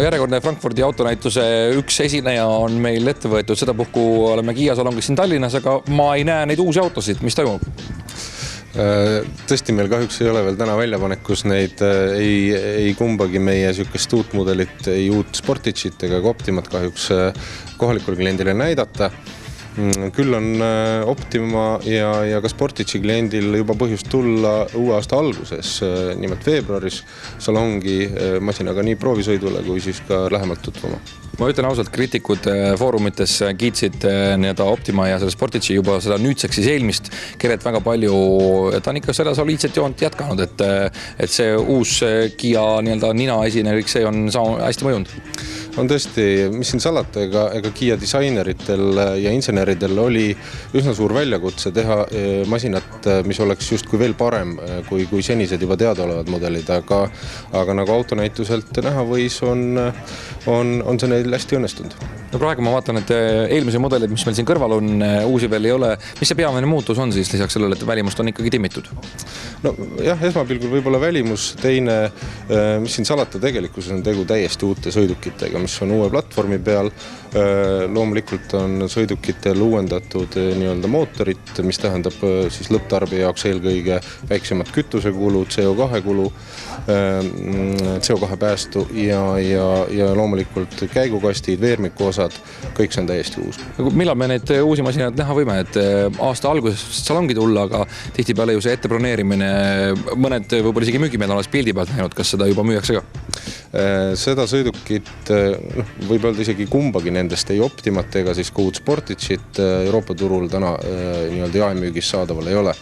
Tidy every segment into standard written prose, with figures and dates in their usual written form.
No järjekordne Frankfurdi autonäituse üks esineja on meil ette võetud, sedapuhku oleme Kiia salongis siin Tallinnas, aga ma ei näe neid uusi autosid, mis toimub? Tõesti, meil kahjuks ei ole veel täna väljapanekus neid ei kumbagi meie sükest uut mudelit, ei uut Sportageit ega Optimat kahjuks kohalikul kliendile näidata. Küll on Optima ja ka Sportagei kliendil juba põhjust tulla uue aasta alguses, nimelt veebruaris salongi masinaga nii proovisõidule kui siis ka lähemalt tutvuma. Ma ütlen ausalt, kriitikud foorumites kiitsid Optima ja selle Sportagei juba seda nüüdseks siis eelmist keret väga palju, ta on ikka seda soliidset joont jätkanud, et see uus Kiia nina esineriks, see on hästi mõjunud. On tõesti, mis siin salata, ega Kiia disaineritel ja inseneridel oli üsna suur väljakutse teha masinat, mis oleks justkui veel parem kui senised juba teada olevad modelid, aga nagu autonäituselt näha võis, on see neil hästi õnnestunud. No praegu ma vaatan, et eelmise modelid, mis meil siin kõrval on, uusi veel ei ole. Mis see peamine muutus on siis lisaks sellele, et välimust on ikkagi timmitud? No jah, esmapilgul võib-olla välimus, teine, mis siin salata tegelikkuses on tegu täiesti uute sõidukitega, mis on uue platvormi peal. Loomulikult on sõidukitel uuendatud mootorit, mis tähendab siis lõpptarbija jaoks eelkõige väiksemat kütusekulu, CO2 kulu, CO2 päästu ja loomulikult käigukastid, veermiku osad, kõik see on täiesti uus. Millal me neid uusi masinad näha võime, et aasta alguses salongi tulla, aga tihtipeale ju see ettebroneerimine, mõned võib-olla isegi müügimehed oleks pildi pealt näinud, kas seda juba müüakse ka? Seda sõidukit, võib öelda isegi kumbagi nendest, ei Optimat ega siis ka uut Sportageit Euroopa turul täna jaemüügis saadaval ei ole.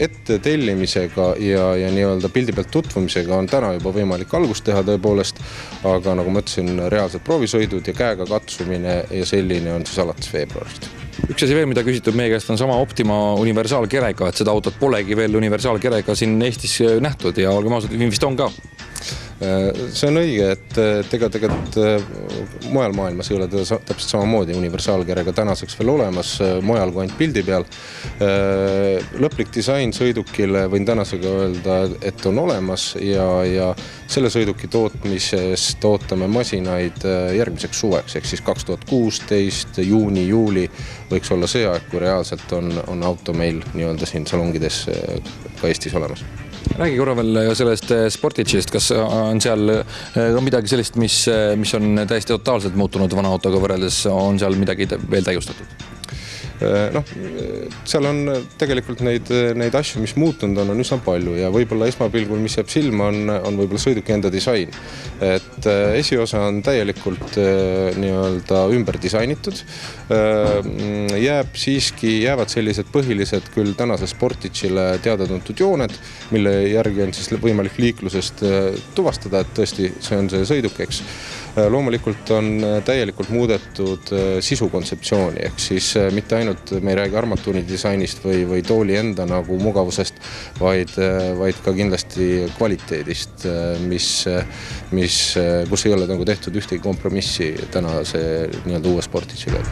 Ette tellimisega ja pildi pealt tutvumisega on täna juba võimalik algust teha tõepoolest, aga nagu ma ütlesin, reaalsed proovisõidud ja käega katsumine ja selline on siis alates veebruarist. Üks asi veel, mida küsitud meie käest on sama Optima universaalkerega, et seda autot polegi veel universaalkerega siin Eestis nähtud ja olgem ausad, vist on ka. See on õige, et tegelikult mujal maailmas ei ole täpselt samamoodi universaalkerega tänaseks veel olemas, mujal kui ainult pildi peal. Lõplik disain sõidukile võin tänasega öelda, et on olemas ja selle sõiduki tootmisest ootame masinaid järgmiseks suveks, ehk siis 2016 juuni-juuli võiks olla see aeg, kui reaalselt on auto meil siin salongides ka Eestis olemas. Räägi korra veel sellest Sportageist, kas on seal midagi sellist, mis on täiesti totaalselt muutunud vana autoga võrreldes, on seal midagi veel täiustatud? Seal on tegelikult neid asju, mis muutunud on üsna palju ja võib-olla esmapilgul, mis jääb silma, on võib-olla sõiduki enda disain. Et esiosa on täielikult ümber disainitud. Jäävad sellised põhilised küll tänase Sportageile teada-tuntud jooned, mille järgi on siis võimalik liiklusest tuvastada, et tõesti see on see sõiduk, eks. Loomulikult on täielikult muudetud sisukontseptsiooni, ehk siis mitte ainult me ei räägi armatuuri disainist või tooli enda nagu mugavusest, vaid ka kindlasti kvaliteedist, kus ei ole tehtud ühtegi kompromissi tänase uue Sportageiga.